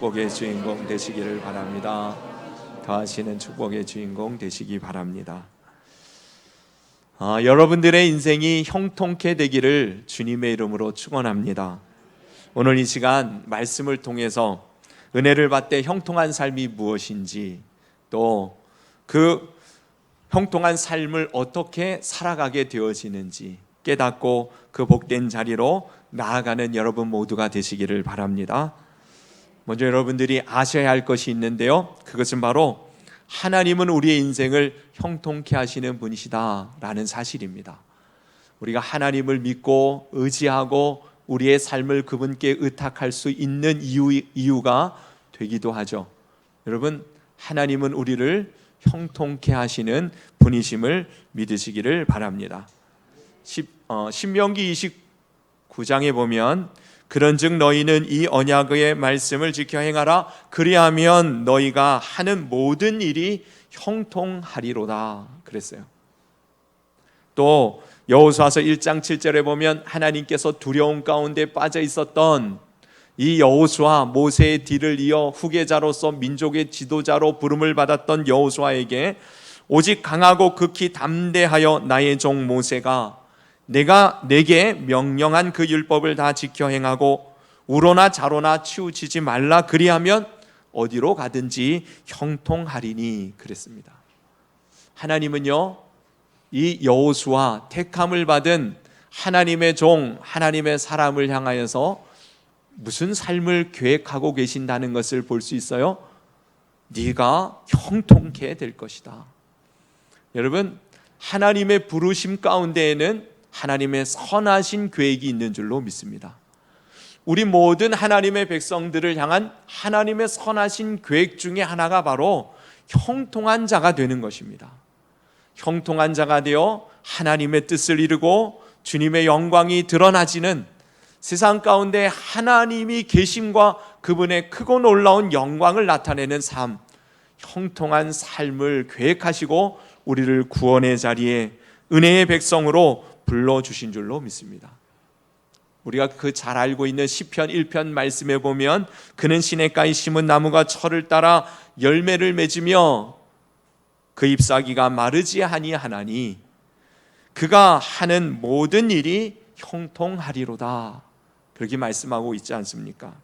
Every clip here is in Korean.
축복의 주인공 되시기를 바랍니다. 더하시는 축복의 주인공 되시기 바랍니다. 여러분들의 인생이 형통케 되기를 주님의 이름으로 축원합니다. 오늘 이 시간 말씀을 통해서 은혜를 받되 형통한 삶이 무엇인지, 또 그 형통한 삶을 어떻게 살아가게 되어지는지 깨닫고 그 복된 자리로 나아가는 여러분 모두가 되시기를 바랍니다. 먼저 여러분들이 아셔야 할 것이 있는데요, 그것은 바로 하나님은 우리의 인생을 형통케 하시는 분이시다 라는 사실입니다. 우리가 하나님을 믿고 의지하고 우리의 삶을 그분께 의탁할 수 있는 이유가 되기도 하죠. 여러분, 하나님은 우리를 형통케 하시는 분이심을 믿으시기를 바랍니다. 신명기 29장에 보면 그런즉 너희는 이 언약의 말씀을 지켜 행하라. 그리하면 너희가 하는 모든 일이 형통하리로다 그랬어요. 또 여호수아서 1장 7절에 보면 하나님께서 두려움 가운데 빠져 있었던 이 여호수아, 모세의 뒤를 이어 후계자로서 민족의 지도자로 부름을 받았던 여호수아에게 오직 강하고 극히 담대하여 나의 종 모세가 내가 내게 명령한 그 율법을 다 지켜 행하고 우로나 좌로나 치우치지 말라. 그리하면 어디로 가든지 형통하리니 그랬습니다. 하나님은요, 이 여호수아, 택함을 받은 하나님의 종, 하나님의 사람을 향하여서 무슨 삶을 계획하고 계신다는 것을 볼 수 있어요? 네가 형통케 될 것이다. 여러분, 하나님의 부르심 가운데에는 하나님의 선하신 계획이 있는 줄로 믿습니다. 우리 모든 하나님의 백성들을 향한 하나님의 선하신 계획 중에 하나가 바로 형통한 자가 되는 것입니다. 형통한 자가 되어 하나님의 뜻을 이루고 주님의 영광이 드러나지는, 세상 가운데 하나님이 계심과 그분의 크고 놀라운 영광을 나타내는 삶, 형통한 삶을 계획하시고 우리를 구원의 자리에 은혜의 백성으로 불러주신 줄로 믿습니다. 우리가 그 잘 알고 있는 시편 1편 말씀에 보면 그는 시냇가에 심은 나무가 철을 따라 열매를 맺으며 그 잎사귀가 마르지 아니하나니 그가 하는 모든 일이 형통하리로다, 그렇게 말씀하고 있지 않습니까?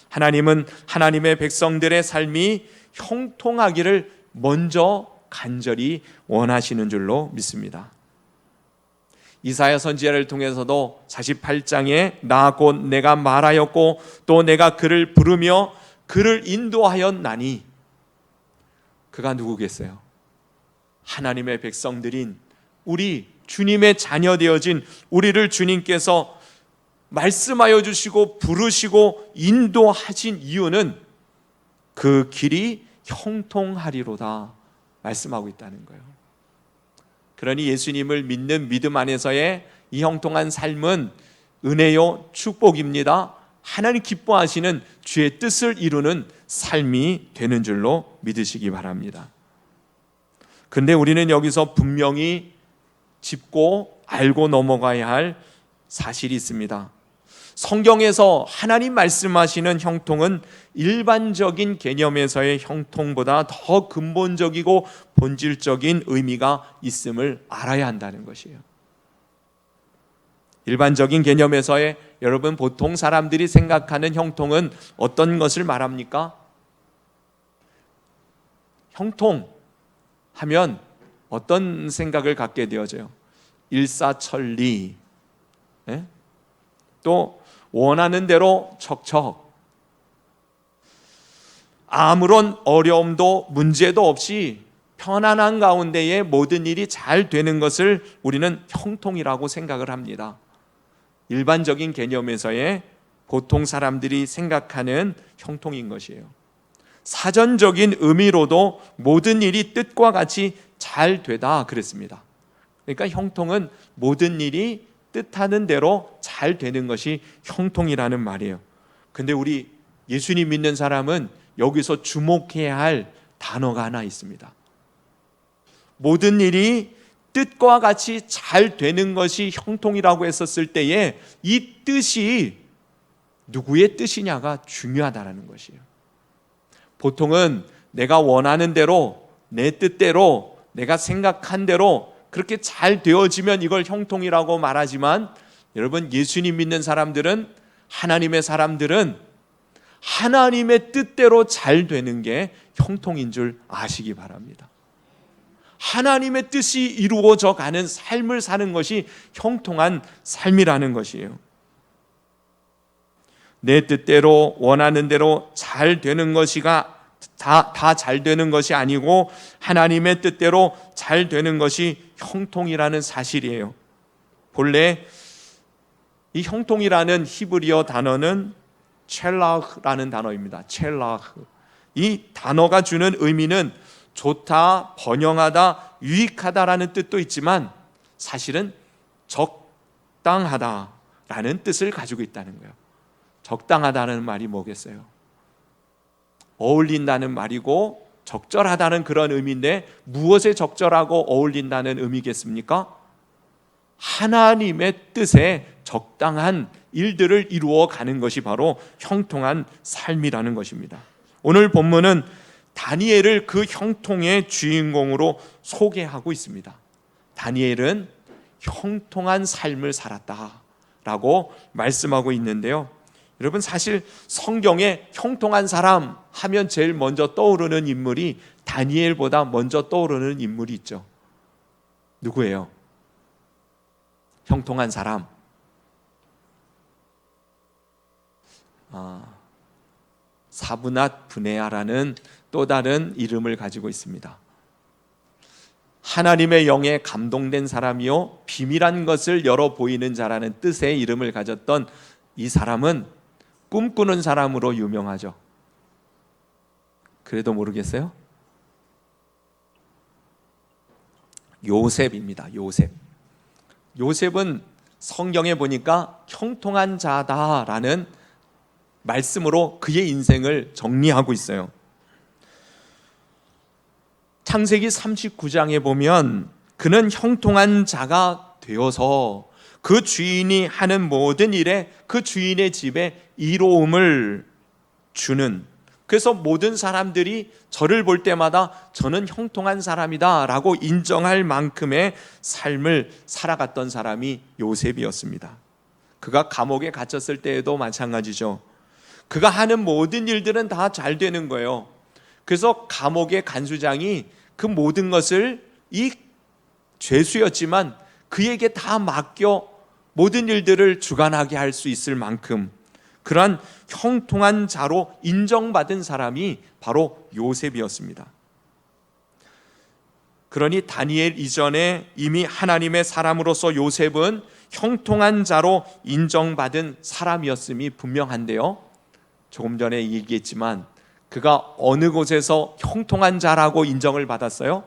하나님은 하나님의 백성들의 삶이 형통하기를 먼저 간절히 원하시는 줄로 믿습니다. 이사야 선지자를 통해서도 48장에 나 곧 내가 말하였고 또 내가 그를 부르며 그를 인도하였나니, 그가 누구겠어요? 하나님의 백성들인 우리, 주님의 자녀 되어진 우리를 주님께서 말씀하여 주시고 부르시고 인도하신 이유는 그 길이 형통하리로다 말씀하고 있다는 거예요. 그러니 예수님을 믿는 믿음 안에서의 이 형통한 삶은 은혜요 축복입니다. 하나님 기뻐하시는 주의 뜻을 이루는 삶이 되는 줄로 믿으시기 바랍니다. 그런데 우리는 여기서 분명히 짚고 알고 넘어가야 할 사실이 있습니다. 성경에서 하나님 말씀하시는 형통은 일반적인 개념에서의 형통보다 더 근본적이고 본질적인 의미가 있음을 알아야 한다는 것이에요. 일반적인 개념에서의, 여러분, 보통 사람들이 생각하는 형통은 어떤 것을 말합니까? 형통 하면 어떤 생각을 갖게 되어져요? 일사천리, 또 원하는 대로 척척, 아무런 어려움도 문제도 없이 편안한 가운데에 모든 일이 잘 되는 것을 우리는 형통이라고 생각을 합니다. 일반적인 개념에서의 보통 사람들이 생각하는 형통인 것이에요. 사전적인 의미로도 모든 일이 뜻과 같이 잘 되다 그랬습니다. 그러니까 형통은 모든 일이 뜻하는 대로 잘 되는 것이 형통이라는 말이에요. 근데 우리 예수님 믿는 사람은 여기서 주목해야 할 단어가 하나 있습니다. 모든 일이 뜻과 같이 잘 되는 것이 형통이라고 했었을 때에 이 뜻이 누구의 뜻이냐가 중요하다는 것이에요. 보통은 내가 원하는 대로, 내 뜻대로, 내가 생각한 대로 그렇게 잘 되어지면 이걸 형통이라고 말하지만, 여러분, 예수님 믿는 사람들은, 하나님의 사람들은 하나님의 뜻대로 잘 되는 게 형통인 줄 아시기 바랍니다. 하나님의 뜻이 이루어져 가는 삶을 사는 것이 형통한 삶이라는 것이에요. 내 뜻대로, 원하는 대로 잘 되는 것이가 다 잘 되는 것이 아니고 하나님의 뜻대로 잘 되는 것이 형통이라는 사실이에요. 본래 이 형통이라는 히브리어 단어는 첼라흐라는 단어입니다. 첼라흐. 이 단어가 주는 의미는 좋다, 번영하다, 유익하다라는 뜻도 있지만 사실은 적당하다라는 뜻을 가지고 있다는 거예요. 적당하다는 말이 뭐겠어요? 어울린다는 말이고 적절하다는 그런 의미인데, 무엇에 적절하고 어울린다는 의미겠습니까? 하나님의 뜻에 적당한 일들을 이루어 가는 것이 바로 형통한 삶이라는 것입니다. 오늘 본문은 다니엘을 그 형통의 주인공으로 소개하고 있습니다. 다니엘은 형통한 삶을 살았다라고 말씀하고 있는데요. 여러분, 사실 성경에 형통한 사람 하면 제일 먼저 떠오르는 인물이 다니엘보다 먼저 떠오르는 인물이 있죠. 누구예요? 형통한 사람. 사브낫 브네아라는 또 다른 이름을 가지고 있습니다. 하나님의 영에 감동된 사람이요 비밀한 것을 열어 보이는 자라는 뜻의 이름을 가졌던 이 사람은 꿈꾸는 사람으로 유명하죠. 그래도 모르겠어요? 요셉입니다. 요셉은 성경에 보니까 형통한 자다라는 말씀으로 그의 인생을 정리하고 있어요. 창세기 39장에 보면 그는 형통한 자가 되어서 그 주인이 하는 모든 일에 그 주인의 집에 이로움을 주는, 그래서 모든 사람들이 저를 볼 때마다 저는 형통한 사람이다 라고 인정할 만큼의 삶을 살아갔던 사람이 요셉이었습니다. 그가 감옥에 갇혔을 때에도 마찬가지죠. 그가 하는 모든 일들은 다 잘 되는 거예요. 그래서 감옥의 간수장이 그 모든 것을, 이 죄수였지만 그에게 다 맡겨 모든 일들을 주관하게 할 수 있을 만큼 그러한 형통한 자로 인정받은 사람이 바로 요셉이었습니다. 그러니 다니엘 이전에 이미 하나님의 사람으로서 요셉은 형통한 자로 인정받은 사람이었음이 분명한데요, 조금 전에 얘기했지만 그가 어느 곳에서 형통한 자라고 인정을 받았어요?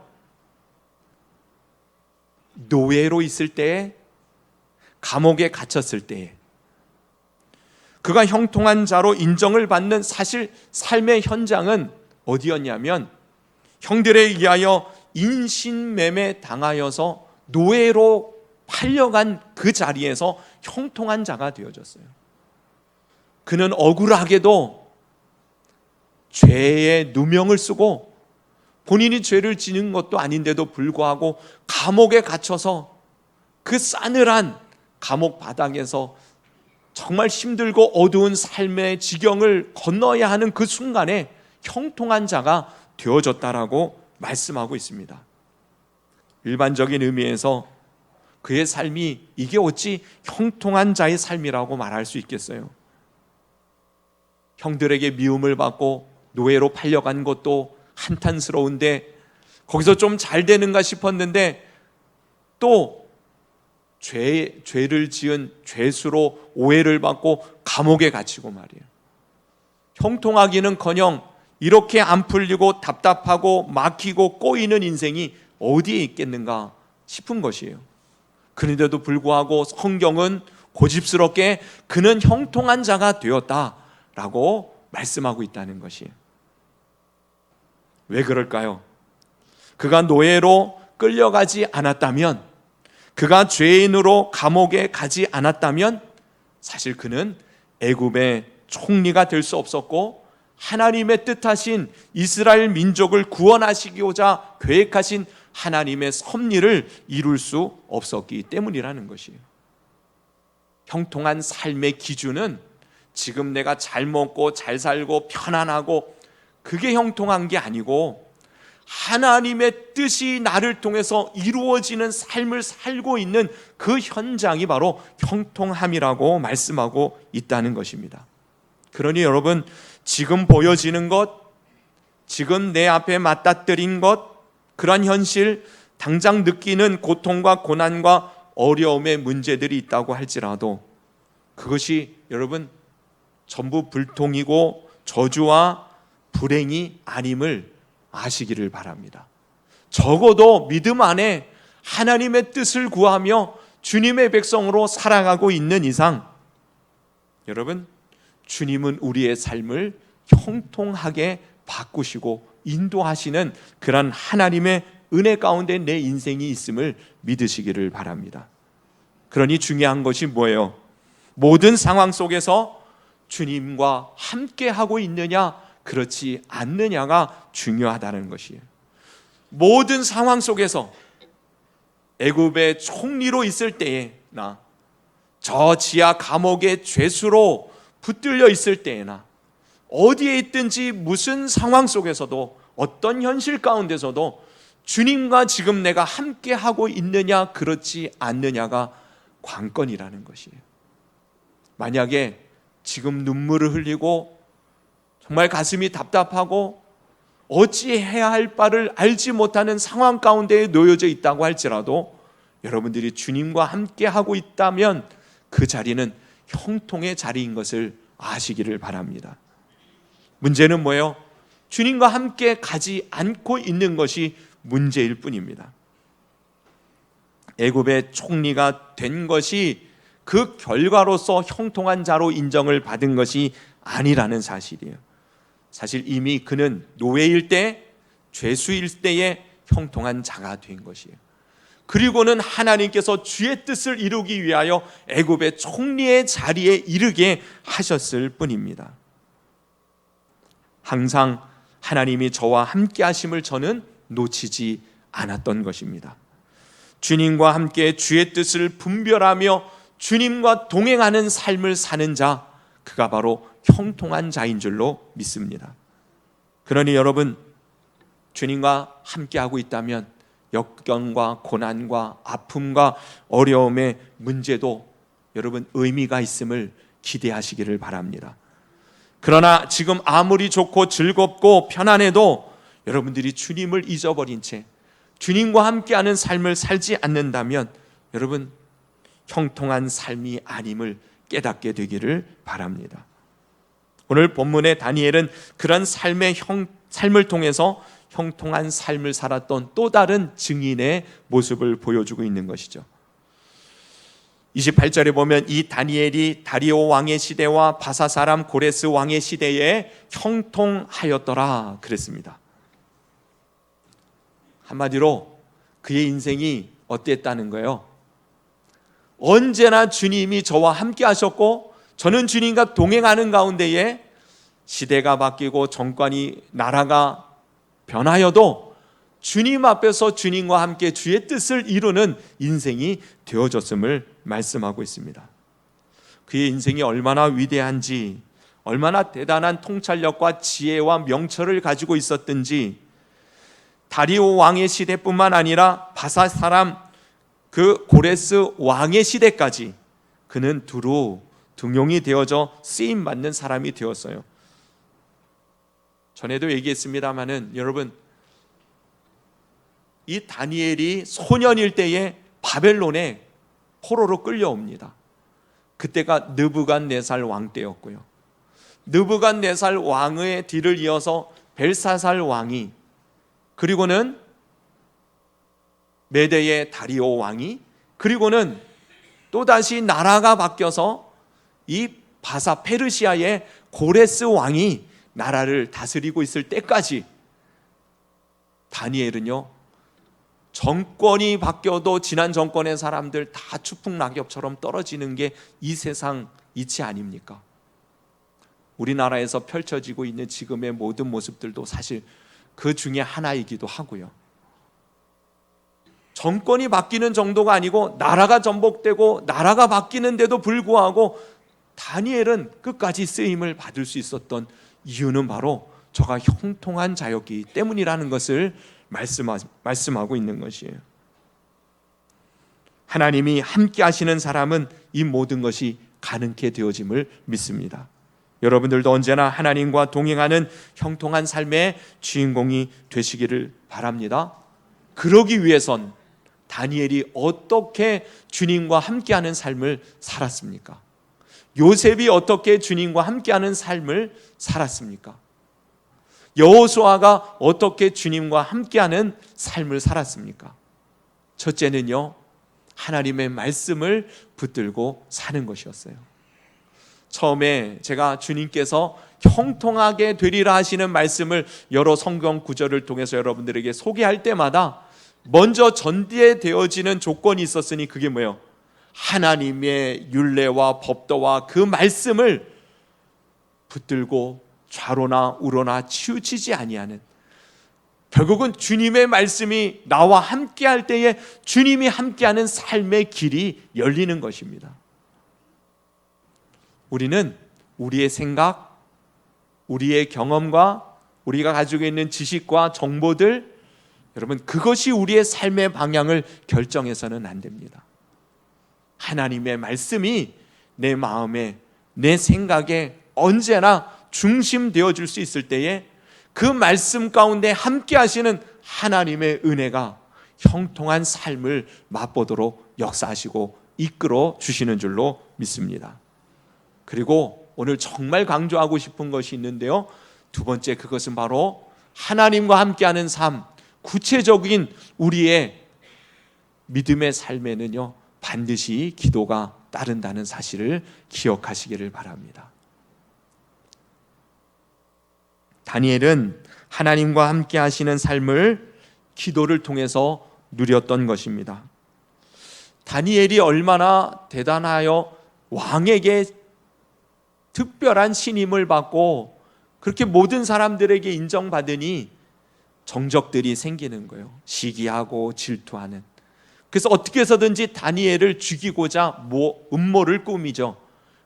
노예로 있을 때에, 감옥에 갇혔을 때에. 그가 형통한 자로 인정을 받는 사실 삶의 현장은 어디였냐면, 형들에 의하여 인신매매 당하여서 노예로 팔려간 그 자리에서 형통한 자가 되어졌어요. 그는 억울하게도 죄의 누명을 쓰고 본인이 죄를 지는 것도 아닌데도 불구하고 감옥에 갇혀서 그 싸늘한 감옥 바닥에서 정말 힘들고 어두운 삶의 지경을 건너야 하는 그 순간에 형통한 자가 되어졌다라고 말씀하고 있습니다. 일반적인 의미에서 그의 삶이 이게 어찌 형통한 자의 삶이라고 말할 수 있겠어요? 형들에게 미움을 받고 노예로 팔려간 것도 한탄스러운데, 거기서 좀 잘 되는가 싶었는데 또 죄를 지은 죄수로 오해를 받고 감옥에 갇히고 말이에요. 형통하기는커녕 이렇게 안 풀리고 답답하고 막히고 꼬이는 인생이 어디에 있겠는가 싶은 것이에요. 그런데도 불구하고 성경은 고집스럽게 그는 형통한 자가 되었다라고 말씀하고 있다는 것이에요. 왜 그럴까요? 그가 노예로 끌려가지 않았다면, 그가 죄인으로 감옥에 가지 않았다면 사실 그는 애굽의 총리가 될 수 없었고 하나님의 뜻하신 이스라엘 민족을 구원하시고자 계획하신 하나님의 섭리를 이룰 수 없었기 때문이라는 것이에요. 형통한 삶의 기준은 지금 내가 잘 먹고 잘 살고 편안하고 그게 형통한 게 아니고 하나님의 뜻이 나를 통해서 이루어지는 삶을 살고 있는 그 현장이 바로 형통함이라고 말씀하고 있다는 것입니다. 그러니 여러분, 지금 보여지는 것, 지금 내 앞에 맞닥뜨린 것, 그러한 현실, 당장 느끼는 고통과 고난과 어려움의 문제들이 있다고 할지라도 그것이 여러분 전부 불통이고 저주와 불행이 아님을 아시기를 바랍니다. 적어도 믿음 안에 하나님의 뜻을 구하며 주님의 백성으로 살아가고 있는 이상 여러분, 주님은 우리의 삶을 형통하게 바꾸시고 인도하시는 그런 하나님의 은혜 가운데 내 인생이 있음을 믿으시기를 바랍니다. 그러니 중요한 것이 뭐예요? 모든 상황 속에서 주님과 함께 하고 있느냐 그렇지 않느냐가 중요하다는 것이에요. 모든 상황 속에서 애굽의 총리로 있을 때에나 저 지하 감옥의 죄수로 붙들려 있을 때에나 어디에 있든지 무슨 상황 속에서도 어떤 현실 가운데서도 주님과 지금 내가 함께 하고 있느냐 그렇지 않느냐가 관건이라는 것이에요. 만약에 지금 눈물을 흘리고 정말 가슴이 답답하고 어찌해야 할 바를 알지 못하는 상황 가운데에 놓여져 있다고 할지라도 여러분들이 주님과 함께 하고 있다면 그 자리는 형통의 자리인 것을 아시기를 바랍니다. 문제는 뭐예요? 주님과 함께 가지 않고 있는 것이 문제일 뿐입니다. 애굽의 총리가 된 것이 그 결과로서 형통한 자로 인정을 받은 것이 아니라는 사실이에요. 사실 이미 그는 노예일 때, 죄수일 때에 형통한 자가 된 것이에요. 그리고는 하나님께서 주의 뜻을 이루기 위하여 애굽의 총리의 자리에 이르게 하셨을 뿐입니다. 항상 하나님이 저와 함께 하심을 저는 놓치지 않았던 것입니다. 주님과 함께 주의 뜻을 분별하며 주님과 동행하는 삶을 사는 자, 그가 바로 형통한 자인 줄로 믿습니다. 그러니 여러분, 주님과 함께하고 있다면 역경과 고난과 아픔과 어려움의 문제도 여러분 의미가 있음을 기대하시기를 바랍니다. 그러나 지금 아무리 좋고 즐겁고 편안해도 여러분들이 주님을 잊어버린 채 주님과 함께하는 삶을 살지 않는다면 여러분 형통한 삶이 아님을 깨닫게 되기를 바랍니다. 오늘 본문의 다니엘은 그런 삶을 통해서 형통한 삶을 살았던 또 다른 증인의 모습을 보여주고 있는 것이죠. 28절에 보면 이 다니엘이 다리오 왕의 시대와 바사 사람 고레스 왕의 시대에 형통하였더라 그랬습니다. 한마디로 그의 인생이 어땠다는 거예요? 언제나 주님이 저와 함께 하셨고 저는 주님과 동행하는 가운데에 시대가 바뀌고 정권이 나라가 변하여도 주님 앞에서 주님과 함께 주의 뜻을 이루는 인생이 되어졌음을 말씀하고 있습니다. 그의 인생이 얼마나 위대한지, 얼마나 대단한 통찰력과 지혜와 명철을 가지고 있었든지 다리오 왕의 시대뿐만 아니라 바사 사람 그 고레스 왕의 시대까지 그는 두루 등용이 되어져 쓰임받는 사람이 되었어요. 전에도 얘기했습니다마는 여러분, 이 다니엘이 소년일 때에 바벨론에 포로로 끌려옵니다. 그때가 느부갓네살 왕 때였고요. 느부갓네살 왕의 뒤를 이어서 벨사살 왕이, 그리고는 메대의 다리오 왕이, 그리고는 또다시 나라가 바뀌어서 이 바사 페르시아의 고레스 왕이 나라를 다스리고 있을 때까지 다니엘은요, 정권이 바뀌어도 지난 정권의 사람들 다 추풍낙엽처럼 떨어지는 게 이 세상 이치 아닙니까? 우리나라에서 펼쳐지고 있는 지금의 모든 모습들도 사실 그 중에 하나이기도 하고요. 정권이 바뀌는 정도가 아니고 나라가 전복되고 나라가 바뀌는데도 불구하고 다니엘은 끝까지 쓰임을 받을 수 있었던 이유는 바로 저가 형통한 자였기 때문이라는 것을 말씀하고 있는 것이에요. 하나님이 함께 하시는 사람은 이 모든 것이 가능케 되어짐을 믿습니다. 여러분들도 언제나 하나님과 동행하는 형통한 삶의 주인공이 되시기를 바랍니다. 그러기 위해선 다니엘이 어떻게 주님과 함께하는 삶을 살았습니까? 요셉이 어떻게 주님과 함께하는 삶을 살았습니까? 여호수아가 어떻게 주님과 함께하는 삶을 살았습니까? 첫째는요, 하나님의 말씀을 붙들고 사는 것이었어요. 처음에 제가 주님께서 형통하게 되리라 하시는 말씀을 여러 성경 구절을 통해서 여러분들에게 소개할 때마다 먼저 전제되어지는 조건이 있었으니 그게 뭐예요? 하나님의 율례와 법도와 그 말씀을 붙들고 좌로나 우로나 치우치지 아니하는, 결국은 주님의 말씀이 나와 함께할 때에 주님이 함께하는 삶의 길이 열리는 것입니다. 우리는 우리의 생각, 우리의 경험과 우리가 가지고 있는 지식과 정보들, 여러분 그것이 우리의 삶의 방향을 결정해서는 안 됩니다. 하나님의 말씀이 내 마음에, 내 생각에 언제나 중심되어 줄 수 있을 때에 그 말씀 가운데 함께 하시는 하나님의 은혜가 형통한 삶을 맛보도록 역사하시고 이끌어 주시는 줄로 믿습니다. 그리고 오늘 정말 강조하고 싶은 것이 있는데요, 두 번째, 그것은 바로 하나님과 함께하는 삶, 구체적인 우리의 믿음의 삶에는요 반드시 기도가 따른다는 사실을 기억하시기를 바랍니다. 다니엘은 하나님과 함께 하시는 삶을 기도를 통해서 누렸던 것입니다. 다니엘이 얼마나 대단하여 왕에게 특별한 신임을 받고 그렇게 모든 사람들에게 인정받으니 정적들이 생기는 거예요. 시기하고 질투하는. 그래서 어떻게 해서든지 다니엘을 죽이고자 음모를 꾸미죠.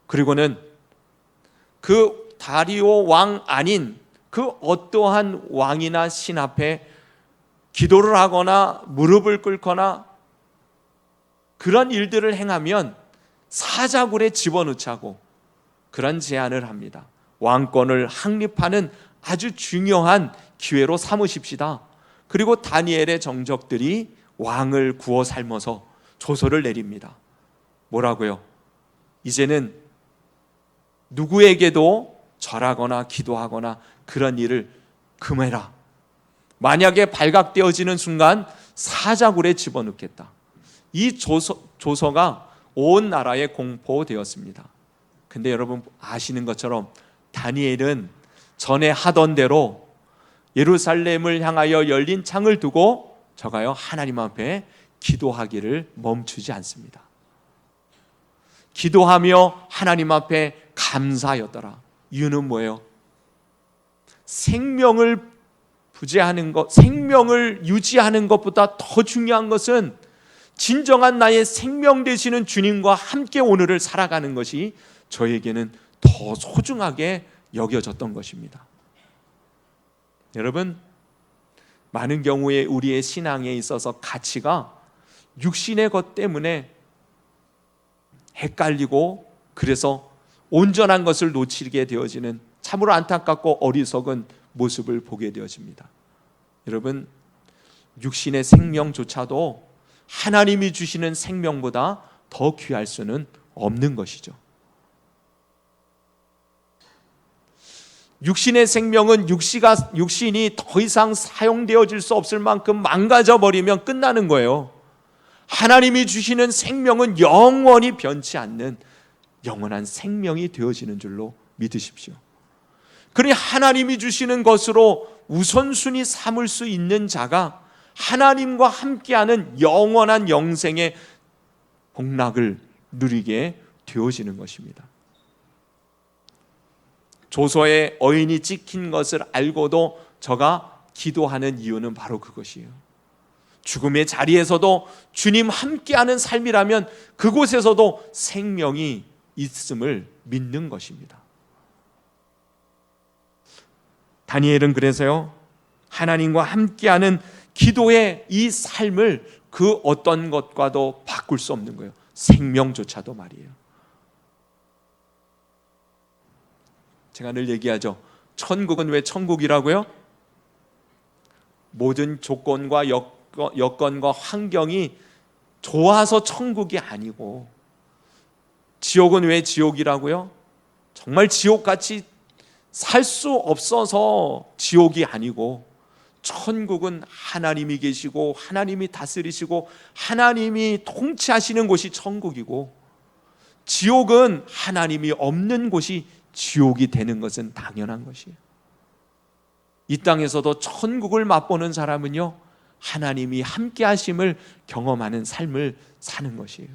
그리고는 그 다리오 왕 아닌 그 어떠한 왕이나 신 앞에 기도를 하거나 무릎을 꿇거나 그런 일들을 행하면 사자굴에 집어넣자고 그런 제안을 합니다. 왕권을 확립하는 아주 중요한 기회로 삼으십시다. 그리고 다니엘의 정적들이 왕을 구워 삶아서 조서를 내립니다. 뭐라고요? 이제는 누구에게도 절하거나 기도하거나 그런 일을 금해라. 만약에 발각되어지는 순간 사자굴에 집어넣겠다. 이 조서가 온 나라에 공포되었습니다. 근데 여러분 아시는 것처럼 다니엘은 전에 하던 대로 예루살렘을 향하여 열린 창을 두고 저가요 하나님 앞에 기도하기를 멈추지 않습니다. 기도하며 하나님 앞에 감사하였더라. 이유는 뭐예요? 생명을 부재하는 것, 생명을 유지하는 것보다 더 중요한 것은 진정한 나의 생명 되시는 주님과 함께 오늘을 살아가는 것이 저에게는 더 소중하게 여겨졌던 것입니다. 여러분, 많은 경우에 우리의 신앙에 있어서 가치가 육신의 것 때문에 헷갈리고 그래서 온전한 것을 놓치게 되어지는 참으로 안타깝고 어리석은 모습을 보게 되어집니다. 여러분, 육신의 생명조차도 하나님이 주시는 생명보다 더 귀할 수는 없는 것이죠. 육신의 생명은 육신이 더 이상 사용되어질 수 없을 만큼 망가져 버리면 끝나는 거예요. 하나님이 주시는 생명은 영원히 변치 않는 영원한 생명이 되어지는 줄로 믿으십시오. 그러니 하나님이 주시는 것으로 우선순위 삼을 수 있는 자가 하나님과 함께하는 영원한 영생의 복락을 누리게 되어지는 것입니다. 조서에 어인이 찍힌 것을 알고도 저가 기도하는 이유는 바로 그것이에요. 죽음의 자리에서도 주님 함께하는 삶이라면 그곳에서도 생명이 있음을 믿는 것입니다. 다니엘은 그래서요, 하나님과 함께하는 기도의 이 삶을 그 어떤 것과도 바꿀 수 없는 거예요. 생명조차도 말이에요. 제가 늘 얘기하죠. 천국은 왜 천국이라고요? 모든 조건과 여건과 환경이 좋아서 천국이 아니고, 지옥은 왜 지옥이라고요? 정말 지옥같이 살 수 없어서 지옥이 아니고, 천국은 하나님이 계시고 하나님이 다스리시고 하나님이 통치하시는 곳이 천국이고, 지옥은 하나님이 없는 곳이 지옥이 되는 것은 당연한 것이에요. 이 땅에서도 천국을 맛보는 사람은요, 하나님이 함께 하심을 경험하는 삶을 사는 것이에요.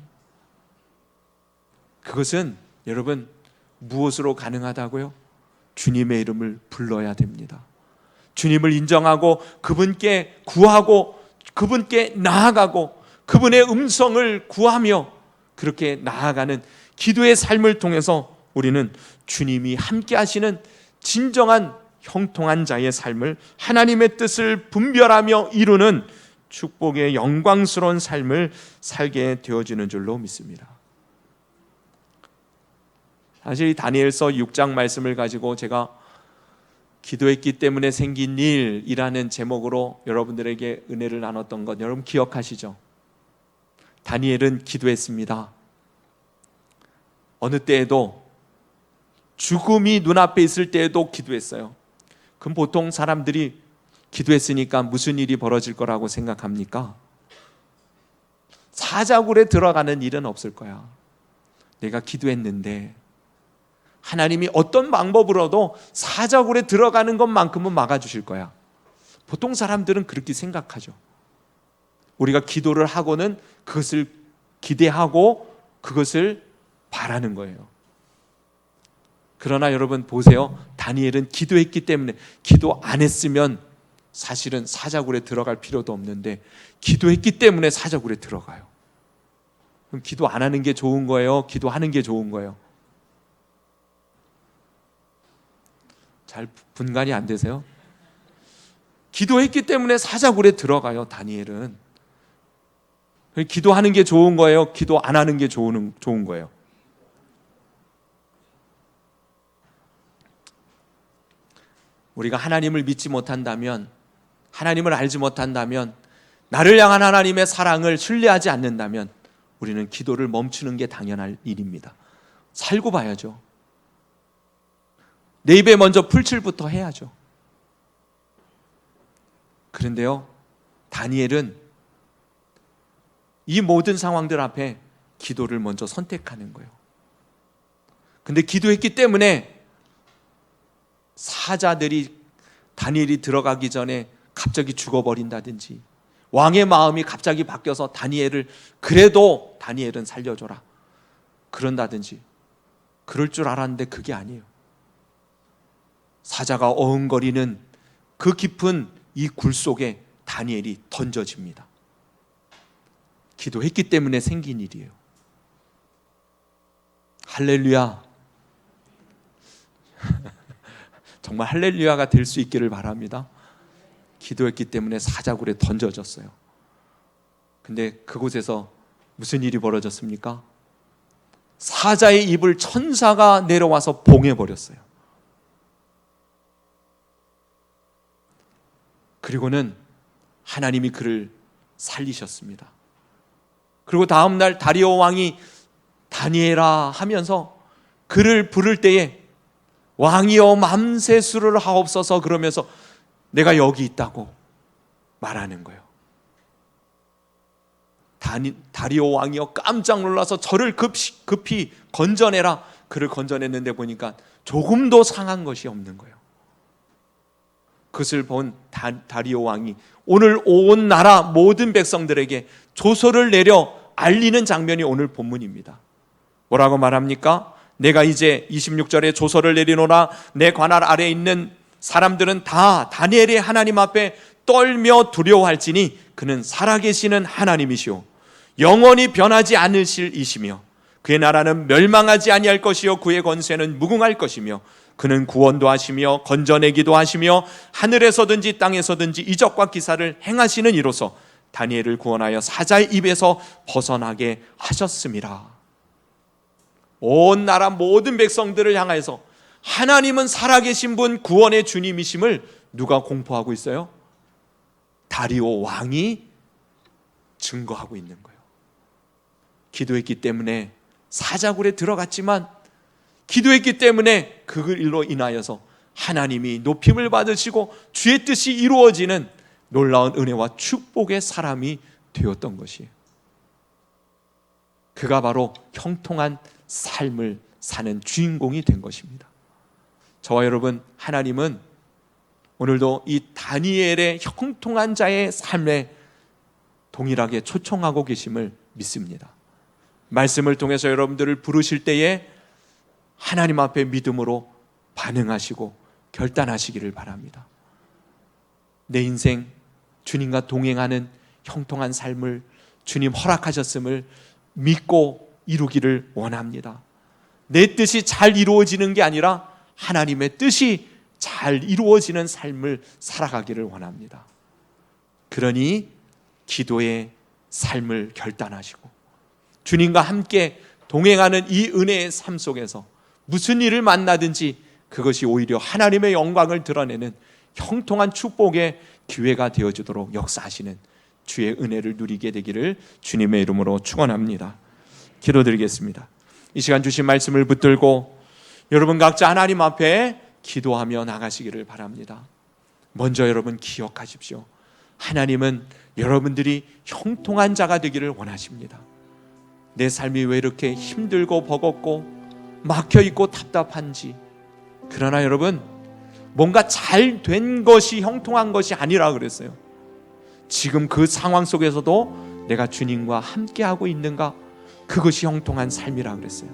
그것은 여러분 무엇으로 가능하다고요? 주님의 이름을 불러야 됩니다. 주님을 인정하고 그분께 구하고 그분께 나아가고 그분의 음성을 구하며 그렇게 나아가는 기도의 삶을 통해서 우리는 주님이 함께 하시는 진정한 형통한 자의 삶을, 하나님의 뜻을 분별하며 이루는 축복의 영광스러운 삶을 살게 되어지는 줄로 믿습니다. 사실 이 다니엘서 6장 말씀을 가지고 제가 기도했기 때문에 생긴 일이라는 제목으로 여러분들에게 은혜를 나눴던 것 여러분 기억하시죠? 다니엘은 기도했습니다. 어느 때에도, 죽음이 눈앞에 있을 때에도 기도했어요. 그럼 보통 사람들이 기도했으니까 무슨 일이 벌어질 거라고 생각합니까? 사자굴에 들어가는 일은 없을 거야. 내가 기도했는데 하나님이 어떤 방법으로도 사자굴에 들어가는 것만큼은 막아주실 거야. 보통 사람들은 그렇게 생각하죠. 우리가 기도를 하고는 그것을 기대하고 그것을 바라는 거예요. 그러나 여러분 보세요. 다니엘은 기도했기 때문에, 기도 안 했으면 사실은 사자굴에 들어갈 필요도 없는데 기도했기 때문에 사자굴에 들어가요. 그럼 기도 안 하는 게 좋은 거예요? 기도하는 게 좋은 거예요? 잘 분간이 안 되세요? 기도했기 때문에 사자굴에 들어가요. 다니엘은. 기도하는 게 좋은 거예요? 기도 안 하는 게 좋은 거예요? 우리가 하나님을 믿지 못한다면, 하나님을 알지 못한다면, 나를 향한 하나님의 사랑을 신뢰하지 않는다면 우리는 기도를 멈추는 게 당연할 일입니다. 살고 봐야죠. 내 입에 먼저 풀칠부터 해야죠. 그런데요, 다니엘은 이 모든 상황들 앞에 기도를 먼저 선택하는 거예요. 근데 기도했기 때문에 사자들이 다니엘이 들어가기 전에 갑자기 죽어버린다든지, 왕의 마음이 갑자기 바뀌어서 그래도 다니엘은 살려줘라 그런다든지, 그럴 줄 알았는데 그게 아니에요. 사자가 어흥거리는 그 깊은 이 굴 속에 다니엘이 던져집니다. 기도했기 때문에 생긴 일이에요. 할렐루야. 정말 할렐루야가 될 수 있기를 바랍니다. 기도했기 때문에 사자굴에 던져졌어요. 근데 그곳에서 무슨 일이 벌어졌습니까? 사자의 입을 천사가 내려와서 봉해버렸어요. 그리고는 하나님이 그를 살리셨습니다. 그리고 다음날 다리오 왕이 다니엘아 하면서 그를 부를 때에 왕이여 맘새수를 하옵소서 그러면서 내가 여기 있다고 말하는 거예요. 다리오 왕이여 깜짝 놀라서 저를 급히 건져내라. 그를 건져냈는데 보니까 조금도 상한 것이 없는 거예요. 그것을 본 다리오 왕이 오늘 온 나라 모든 백성들에게 조서를 내려 알리는 장면이 오늘 본문입니다. 뭐라고 말합니까? 내가 이제 26절에 조서를 내리노라. 내 관할 아래에 있는 사람들은 다 다니엘의 하나님 앞에 떨며 두려워할지니 그는 살아계시는 하나님이시오 영원히 변하지 않으실 이시며 그의 나라는 멸망하지 아니할 것이요 그의 권세는 무궁할 것이며 그는 구원도 하시며 건져내기도 하시며 하늘에서든지 땅에서든지 이적과 기사를 행하시는 이로서 다니엘을 구원하여 사자의 입에서 벗어나게 하셨음이라. 온 나라 모든 백성들을 향해서 하나님은 살아계신 분 구원의 주님이심을 누가 공포하고 있어요? 다리오 왕이 증거하고 있는 거예요. 기도했기 때문에 사자굴에 들어갔지만 기도했기 때문에 그 일로 인하여서 하나님이 높임을 받으시고 주의 뜻이 이루어지는 놀라운 은혜와 축복의 사람이 되었던 것이에요. 그가 바로 형통한 삶을 사는 주인공이 된 것입니다. 저와 여러분, 하나님은 오늘도 이 다니엘의 형통한 자의 삶에 동일하게 초청하고 계심을 믿습니다. 말씀을 통해서 여러분들을 부르실 때에 하나님 앞에 믿음으로 반응하시고 결단하시기를 바랍니다. 내 인생 주님과 동행하는 형통한 삶을 주님 허락하셨음을 믿고 이루기를 원합니다. 내 뜻이 잘 이루어지는 게 아니라 하나님의 뜻이 잘 이루어지는 삶을 살아가기를 원합니다. 그러니 기도의 삶을 결단하시고 주님과 함께 동행하는 이 은혜의 삶 속에서 무슨 일을 만나든지 그것이 오히려 하나님의 영광을 드러내는 형통한 축복의 기회가 되어주도록 역사하시는 주의 은혜를 누리게 되기를 주님의 이름으로 축원합니다. 기도드리겠습니다. 이 시간 주신 말씀을 붙들고 여러분 각자 하나님 앞에 기도하며 나가시기를 바랍니다. 먼저 여러분 기억하십시오. 하나님은 여러분들이 형통한 자가 되기를 원하십니다. 내 삶이 왜 이렇게 힘들고 버겁고 막혀있고 답답한지, 그러나 여러분 뭔가 잘 된 것이 형통한 것이 아니라 그랬어요. 지금 그 상황 속에서도 내가 주님과 함께하고 있는가, 그것이 형통한 삶이라 그랬어요.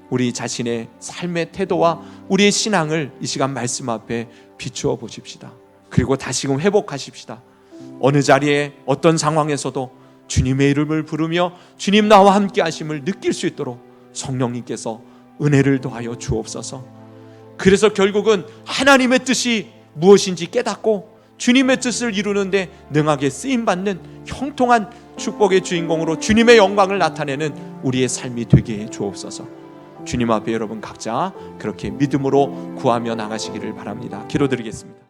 우리 자신의 삶의 태도와 우리의 신앙을 이 시간 말씀 앞에 비추어 보십시다. 그리고 다시금 회복하십시다. 어느 자리에 어떤 상황에서도 주님의 이름을 부르며 주님 나와 함께 하심을 느낄 수 있도록 성령님께서 은혜를 더하여 주옵소서. 그래서 결국은 하나님의 뜻이 무엇인지 깨닫고 주님의 뜻을 이루는데 능하게 쓰임받는 형통한 축복의 주인공으로 주님의 영광을 나타내는 우리의 삶이 되게 해 주옵소서. 주님 앞에 여러분 각자 그렇게 믿음으로 구하며 나가시기를 바랍니다. 기도드리겠습니다.